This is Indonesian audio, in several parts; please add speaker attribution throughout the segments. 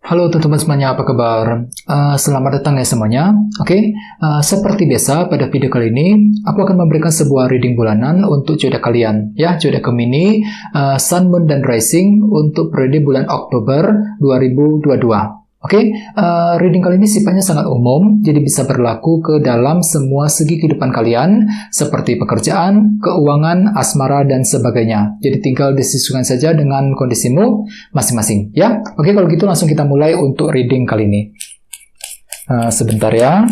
Speaker 1: Halo teman-teman semuanya, apa kabar? Selamat datang ya semuanya. Seperti biasa pada video kali ini, aku akan memberikan sebuah reading bulanan untuk zodiak kalian. Ya, zodiak Gemini, Sun, Moon, dan Rising untuk periode bulan Oktober 2022. Reading kali ini sifatnya sangat umum, jadi bisa berlaku ke dalam semua segi kehidupan kalian, seperti pekerjaan, keuangan, asmara, dan sebagainya. Jadi tinggal disesuaikan saja dengan kondisimu masing-masing, ya. Kalau gitu langsung kita mulai untuk reading kali ini. Sebentar ya.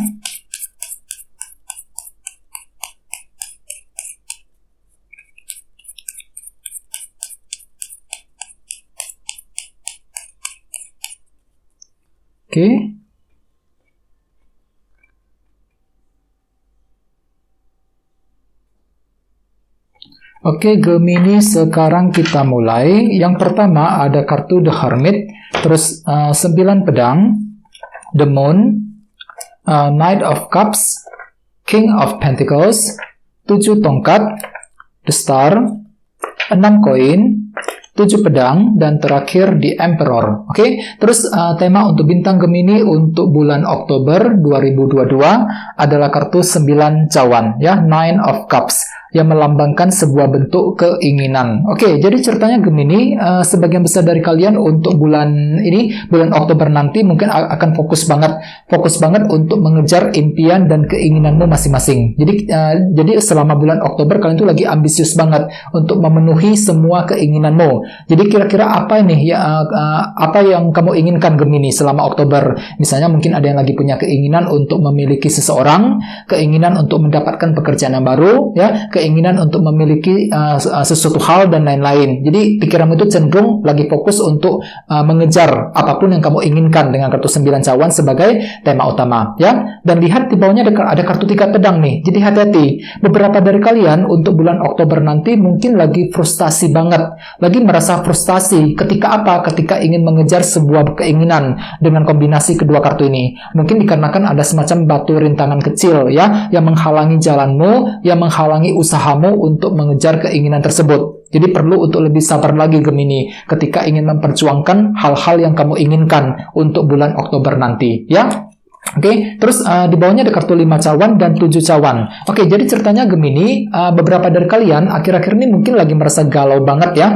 Speaker 1: Gemini, sekarang kita mulai. Yang pertama ada kartu The Hermit, terus 9 pedang, The Moon, Knight of Cups, King of Pentacles, 7 tongkat, The Star, 6 koin, 7 pedang, dan terakhir di Emperor. Terus tema untuk bintang Gemini untuk bulan Oktober 2022 adalah kartu 9 cawan, ya, Nine of Cups, yang melambangkan sebuah bentuk keinginan. Jadi ceritanya Gemini, sebagian besar dari kalian untuk bulan ini, bulan Oktober nanti mungkin akan fokus banget untuk mengejar impian dan keinginanmu masing-masing. Jadi selama bulan Oktober kalian tuh lagi ambisius banget untuk memenuhi semua keinginanmu. Jadi kira-kira apa ini ya, apa yang kamu inginkan Gemini selama Oktober? Misalnya mungkin ada yang lagi punya keinginan untuk memiliki seseorang, keinginan untuk mendapatkan pekerjaan yang baru, ya, keinginan untuk memiliki sesuatu hal dan lain-lain. Jadi pikiranmu itu cenderung lagi fokus untuk mengejar apapun yang kamu inginkan dengan kartu 9 cawan sebagai tema utama, ya. Dan lihat di bawahnya ada kartu 3 pedang nih. Jadi hati-hati. Beberapa dari kalian untuk bulan Oktober nanti mungkin lagi frustasi banget. Lagi merasa frustasi ketika apa? Ketika ingin mengejar sebuah keinginan dengan kombinasi kedua kartu ini. Mungkin dikarenakan ada semacam batu rintangan kecil, ya, yang menghalangi jalanmu, yang menghalangi usahamu untuk mengejar keinginan tersebut. Jadi perlu untuk lebih sabar lagi Gemini ketika ingin memperjuangkan hal-hal yang kamu inginkan untuk bulan Oktober nanti, ya. Terus di bawahnya ada kartu 5 cawan dan 7 cawan. Jadi ceritanya Gemini, beberapa dari kalian akhir-akhir ini mungkin lagi merasa galau banget, ya.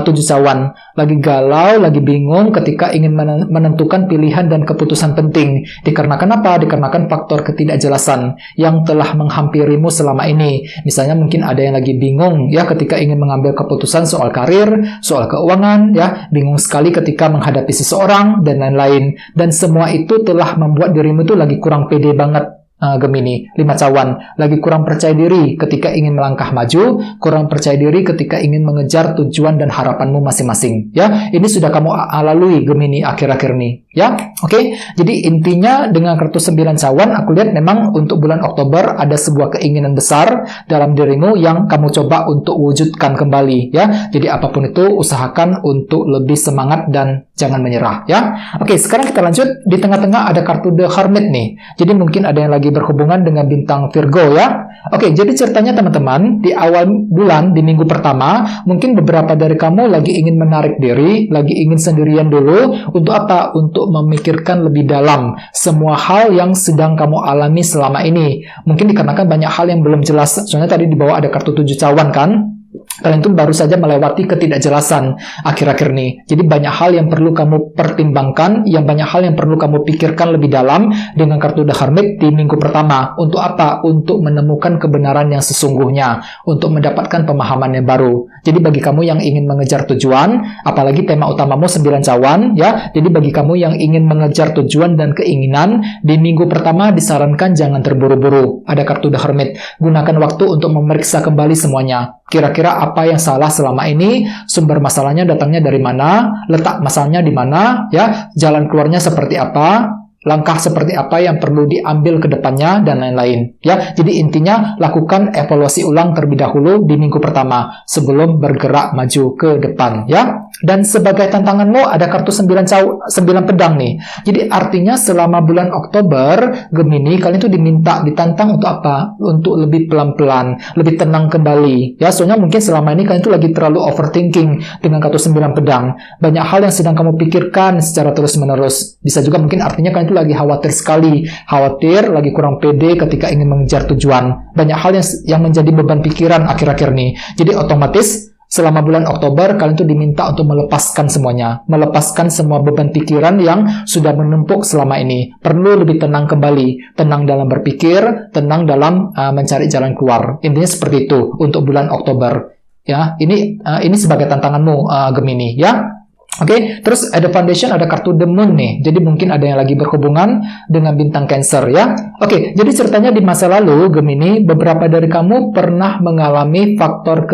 Speaker 1: 7 cawan, lagi galau, lagi bingung ketika ingin menentukan pilihan dan keputusan penting. Dikarenakan apa? Dikarenakan faktor ketidakjelasan yang telah menghampirimu selama ini. Misalnya mungkin ada yang lagi bingung, ya, ketika ingin mengambil keputusan soal karir, soal keuangan, ya, bingung sekali ketika menghadapi seseorang dan lain-lain. Dan semua itu telah membuat dirimu itu lagi kurang pede banget, Gemini. 5 cawan, lagi kurang percaya diri ketika ingin melangkah maju, kurang percaya diri ketika ingin mengejar tujuan dan harapanmu masing-masing, ya. Ini sudah kamu lalui Gemini akhir-akhir ini, ya. Jadi intinya dengan kartu 9 cawan, aku lihat memang untuk bulan Oktober ada sebuah keinginan besar dalam dirimu yang kamu coba untuk wujudkan kembali, ya. Jadi apapun itu usahakan untuk lebih semangat dan jangan menyerah, ya. Sekarang kita lanjut. Di tengah-tengah ada kartu The Hermit nih. Jadi mungkin ada yang lagi berhubungan dengan bintang Virgo, ya. Jadi ceritanya teman-teman, di awal bulan, di minggu pertama, mungkin beberapa dari kamu lagi ingin menarik diri, lagi ingin sendirian dulu. Untuk apa? Untuk memikirkan lebih dalam semua hal yang sedang kamu alami selama ini. Mungkin dikarenakan banyak hal yang belum jelas. Soalnya tadi di bawah ada kartu 7 cawan, kan? Kalian tuh baru saja melewati ketidakjelasan akhir-akhir ini. Jadi banyak hal yang perlu kamu pertimbangkan, yang banyak hal yang perlu kamu pikirkan lebih dalam dengan kartu The Hermit di minggu pertama. Untuk apa? Untuk menemukan kebenaran yang sesungguhnya, untuk mendapatkan pemahaman yang baru. Jadi bagi kamu yang ingin mengejar tujuan, apalagi tema utamamu 9 cawan, ya. Jadi bagi kamu yang ingin mengejar tujuan dan keinginan, di minggu pertama disarankan jangan terburu-buru. Ada kartu The Hermit. Gunakan waktu untuk memeriksa kembali semuanya. Kira-kira apa yang salah selama ini, sumber masalahnya datangnya dari mana, letak masalahnya di mana, ya, jalan keluarnya seperti apa, langkah seperti apa yang perlu diambil ke depannya, dan lain-lain, ya. Jadi intinya lakukan evaluasi ulang terlebih dahulu di minggu pertama sebelum bergerak maju ke depan, ya. Dan sebagai tantanganmu ada kartu 9 pedang nih. Jadi artinya selama bulan Oktober, Gemini, kalian itu ditantang untuk apa? Untuk lebih pelan-pelan, lebih tenang kembali. Ya, soalnya mungkin selama ini kalian itu lagi terlalu overthinking dengan kartu 9 pedang. Banyak hal yang sedang kamu pikirkan secara terus-menerus. Bisa juga mungkin artinya kalian itu lagi khawatir sekali. Khawatir, lagi kurang pede ketika ingin mengejar tujuan. Banyak hal yang menjadi beban pikiran akhir-akhir ini. Jadi otomatis selama bulan Oktober, kalian tuh diminta untuk melepaskan semuanya. Melepaskan semua beban pikiran yang sudah menumpuk selama ini. Perlu lebih tenang kembali. Tenang dalam berpikir, tenang dalam mencari jalan keluar. Intinya seperti itu untuk bulan Oktober. Ya, ini sebagai tantanganmu, Gemini, ya. Oke, terus ada foundation, ada kartu The Moon nih. Jadi mungkin ada yang lagi berhubungan dengan bintang Cancer, ya. Oke, jadi ceritanya di masa lalu, Gemini, beberapa dari kamu pernah mengalami faktor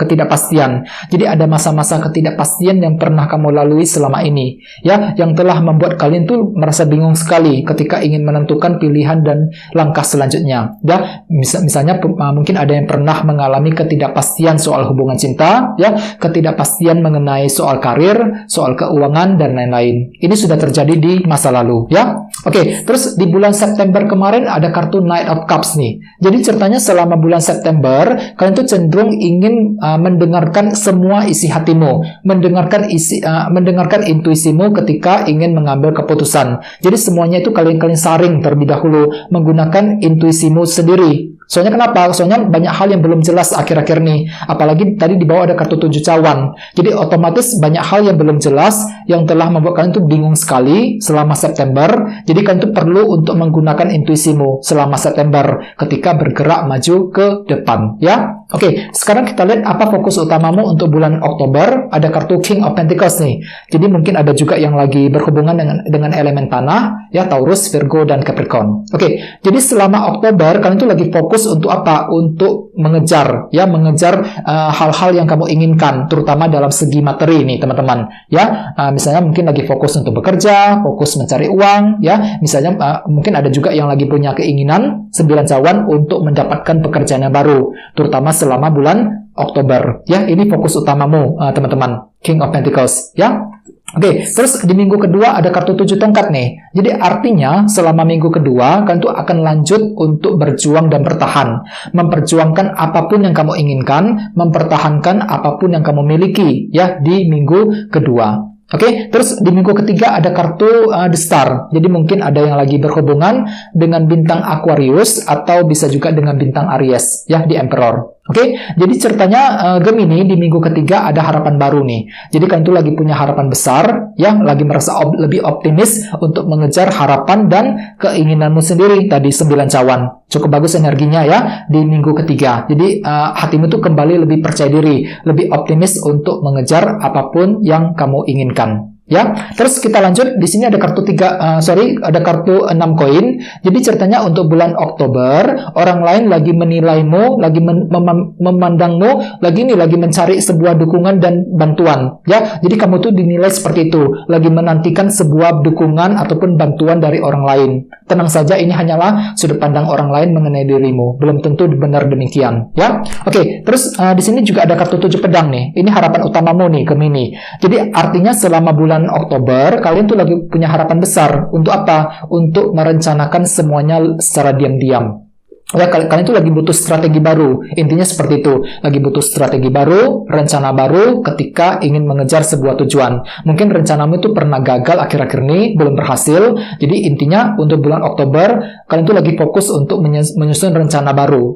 Speaker 1: ketidakpastian. Jadi ada masa-masa ketidakpastian yang pernah kamu lalui selama ini, ya, yang telah membuat kalian tuh merasa bingung sekali ketika ingin menentukan pilihan dan langkah selanjutnya. Ya, misalnya mungkin ada yang pernah mengalami ketidakpastian soal hubungan cinta, ya, ketidakpastian mengenai soal karir, soal keuangan, dan lain-lain. Ini sudah terjadi di masa lalu, ya. Oke, terus di bulan September kemarin ada kartu Knight of Cups nih. Jadi ceritanya selama bulan September, kalian tuh cenderung ingin mendengarkan semua isi hatimu, mendengarkan intuisimu ketika ingin mengambil keputusan. Jadi semuanya itu kalian saring terlebih dahulu, menggunakan intuisimu sendiri. Soalnya kenapa? Soalnya banyak hal yang belum jelas akhir-akhir ini. Apalagi tadi di bawah ada kartu 7 cawan. Jadi otomatis banyak hal yang belum jelas yang telah membuat kalian tuh bingung sekali selama September. Jadi kalian tuh perlu untuk menggunakan intuisimu selama September ketika bergerak maju ke depan, ya. Oke, sekarang kita lihat apa fokus utamamu untuk bulan Oktober. Ada kartu King of Pentacles nih. Jadi mungkin ada juga yang lagi berhubungan dengan elemen tanah, ya, Taurus, Virgo, dan Capricorn. Oke, jadi selama Oktober kalian tuh lagi fokus untuk apa? Untuk mengejar, ya, hal-hal yang kamu inginkan, terutama dalam segi materi nih, teman-teman, ya. Misalnya mungkin lagi fokus untuk bekerja, fokus mencari uang, ya. Misalnya mungkin ada juga yang lagi punya keinginan 9 cawan untuk mendapatkan pekerjaan yang baru, terutama selama bulan Oktober, ya. Ini fokus utamamu, teman-teman, King of Pentacles, ya. Oke, terus di minggu kedua ada kartu 7 tongkat nih. Jadi artinya selama minggu kedua kalian tuh akan lanjut untuk berjuang dan bertahan. Memperjuangkan apapun yang kamu inginkan, mempertahankan apapun yang kamu miliki, ya, di minggu kedua. Oke, terus di minggu ketiga ada kartu The Star. Jadi mungkin ada yang lagi berhubungan dengan bintang Aquarius atau bisa juga dengan bintang Aries, ya, di Emperor. Oke, jadi ceritanya Gemini di minggu ketiga ada harapan baru nih. Jadi kalian tuh lagi punya harapan besar, ya, lagi merasa lebih optimis untuk mengejar harapan dan keinginanmu sendiri. Tadi 9 cawan, cukup bagus energinya, ya, di minggu ketiga. Jadi hatimu tuh kembali lebih percaya diri, lebih optimis untuk mengejar apapun yang kamu inginkan. Ya, terus kita lanjut. Di sini ada kartu ada kartu 6 koin. Jadi ceritanya untuk bulan Oktober, orang lain lagi menilaimu, lagi memandangmu, lagi mencari sebuah dukungan dan bantuan. Ya, jadi kamu tuh dinilai seperti itu, lagi menantikan sebuah dukungan ataupun bantuan dari orang lain. Tenang saja, ini hanyalah sudut pandang orang lain mengenai dirimu. Belum tentu benar demikian. Ya, oke. Terus di sini juga ada kartu 7 pedang nih. Ini harapan utamamu nih, Gemini. Jadi artinya selama bulan Oktober, kalian tuh lagi punya harapan besar. Untuk apa? Untuk merencanakan semuanya secara diam-diam. Ya, kalian tuh lagi butuh strategi baru. Intinya seperti itu. Lagi butuh strategi baru, rencana baru ketika ingin mengejar sebuah tujuan. Mungkin rencanamu itu pernah gagal akhir-akhir ini, belum berhasil. Jadi intinya untuk bulan Oktober, kalian tuh lagi fokus untuk menyusun rencana baru,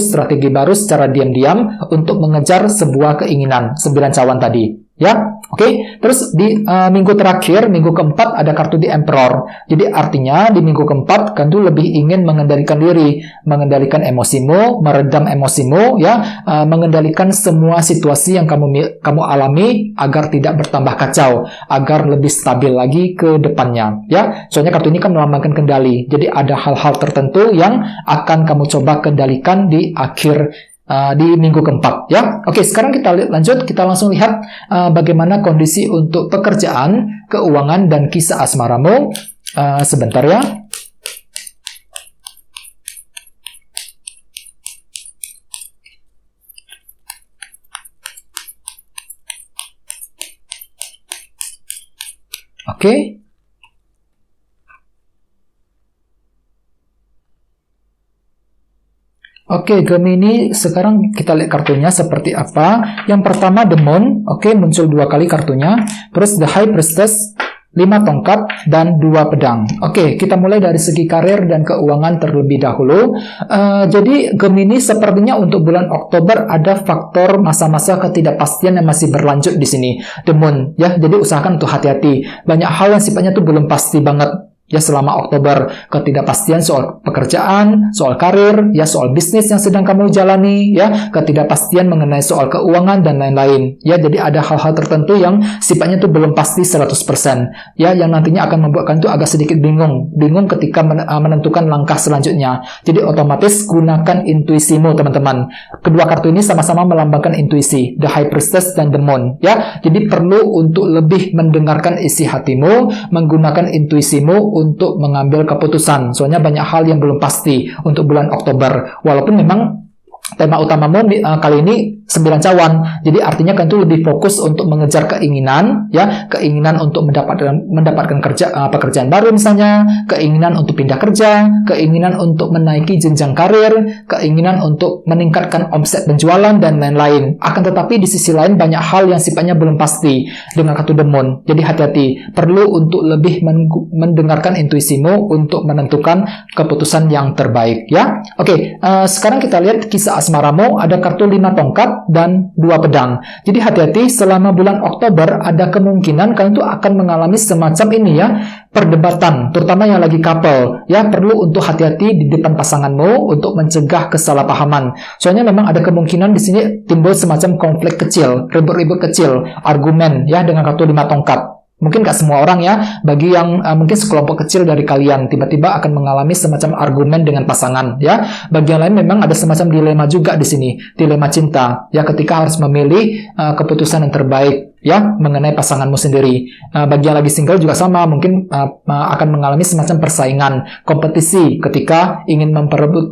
Speaker 1: strategi baru secara diam-diam untuk mengejar sebuah keinginan, 9 cawan tadi. Ya, oke. Terus di minggu terakhir, minggu keempat ada kartu di Emperor. Jadi artinya di minggu keempat kan tuh lebih ingin mengendalikan diri, mengendalikan emosimu, meredam emosimu, ya, mengendalikan semua situasi yang kamu alami agar tidak bertambah kacau, agar lebih stabil lagi ke depannya. Ya, soalnya kartu ini kan melambangkan kendali. Jadi ada hal-hal tertentu yang akan kamu coba kendalikan di akhir di minggu keempat, ya. Oke, sekarang kita lanjut, kita langsung lihat bagaimana kondisi untuk pekerjaan, keuangan, dan kisah asmaramu. Sebentar, ya. Oke. Oke, Gemini, sekarang kita lihat kartunya seperti apa. Yang pertama, The Moon. Oke, muncul 2 kali kartunya. Terus The High Priestess, 5 tongkat, dan 2 pedang. Oke, kita mulai dari segi karir dan keuangan terlebih dahulu. Jadi, Gemini sepertinya untuk bulan Oktober ada faktor masa-masa ketidakpastian yang masih berlanjut di sini. The Moon, ya. Jadi, usahakan untuk hati-hati. Banyak hal yang sifatnya tuh belum pasti banget. Ya, selama Oktober, ketidakpastian soal pekerjaan, soal karir, ya soal bisnis yang sedang kamu jalani, ya ketidakpastian mengenai soal keuangan dan lain-lain. Ya, jadi ada hal-hal tertentu yang sifatnya itu belum pasti 100%. Ya, yang nantinya akan membuatkan itu agak sedikit bingung ketika menentukan langkah selanjutnya. Jadi otomatis gunakan intuisimu, teman-teman. Kedua kartu ini sama-sama melambangkan intuisi, The High Priestess dan The Moon. Ya, jadi perlu untuk lebih mendengarkan isi hatimu, menggunakan intuisimu untuk mengambil keputusan. Soalnya banyak hal yang belum pasti untuk bulan Oktober. Walaupun memang tema utamamu kali ini 9 cawan. Jadi artinya kan itu lebih fokus untuk mengejar keinginan, ya, keinginan untuk mendapatkan pekerjaan baru misalnya, keinginan untuk pindah kerja, keinginan untuk menaiki jenjang karir, keinginan untuk meningkatkan omset penjualan dan lain-lain. Akan tetapi di sisi lain banyak hal yang sifatnya belum pasti dengan kartu The Moon. Jadi hati-hati, perlu untuk lebih mendengarkan intuisimu untuk menentukan keputusan yang terbaik, ya. Oke, sekarang kita lihat kisah asmaramu. Ada kartu 5 tongkat dan 2 pedang. Jadi hati-hati, selama bulan Oktober ada kemungkinan kalian itu akan mengalami semacam ini, ya, perdebatan, terutama yang lagi couple. Ya, perlu untuk hati-hati di depan pasanganmu untuk mencegah kesalahpahaman. Soalnya memang ada kemungkinan di sini timbul semacam konflik kecil, ribut-ribut kecil, argumen, ya, dengan kartu 5 tongkat. Mungkin nggak semua orang, ya, bagi yang mungkin sekelompok kecil dari kalian tiba-tiba akan mengalami semacam argumen dengan pasangan, ya. Bagi yang lain memang ada semacam dilema juga di sini, dilema cinta, ya, ketika harus memilih keputusan yang terbaik, ya, mengenai pasanganmu sendiri. Bagi yang lagi single juga sama, mungkin akan mengalami semacam persaingan, kompetisi ketika ingin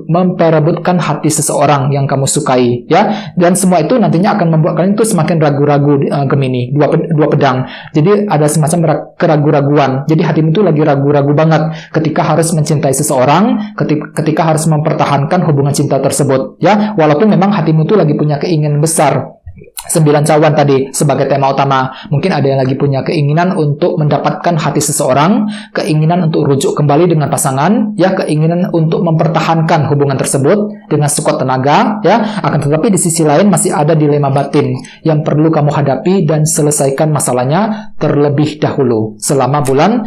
Speaker 1: memperebutkan hati seseorang yang kamu sukai, ya. Dan semua itu nantinya akan membuat kalian itu semakin ragu-ragu, Gemini, dua pedang. Jadi ada semacam keraguan-raguan. Jadi hatimu itu lagi ragu-ragu banget ketika harus mencintai seseorang, ketika harus mempertahankan hubungan cinta tersebut, ya. Walaupun memang hatimu itu lagi punya keinginan besar. 9 cawan tadi sebagai tema utama. Mungkin ada yang lagi punya keinginan untuk mendapatkan hati seseorang, keinginan untuk rujuk kembali dengan pasangan, ya, keinginan untuk mempertahankan hubungan tersebut dengan sekuat tenaga, ya. Akan tetapi di sisi lain masih ada dilema batin yang perlu kamu hadapi dan selesaikan masalahnya terlebih dahulu selama bulan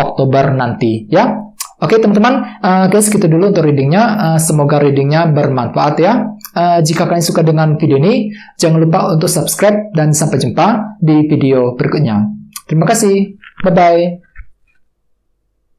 Speaker 1: Oktober nanti, ya. Oke, teman-teman, guys, gitu dulu untuk readingnya. Semoga readingnya bermanfaat, ya. Jika kalian suka dengan video ini, jangan lupa untuk subscribe dan sampai jumpa di video berikutnya. Terima kasih. Bye-bye.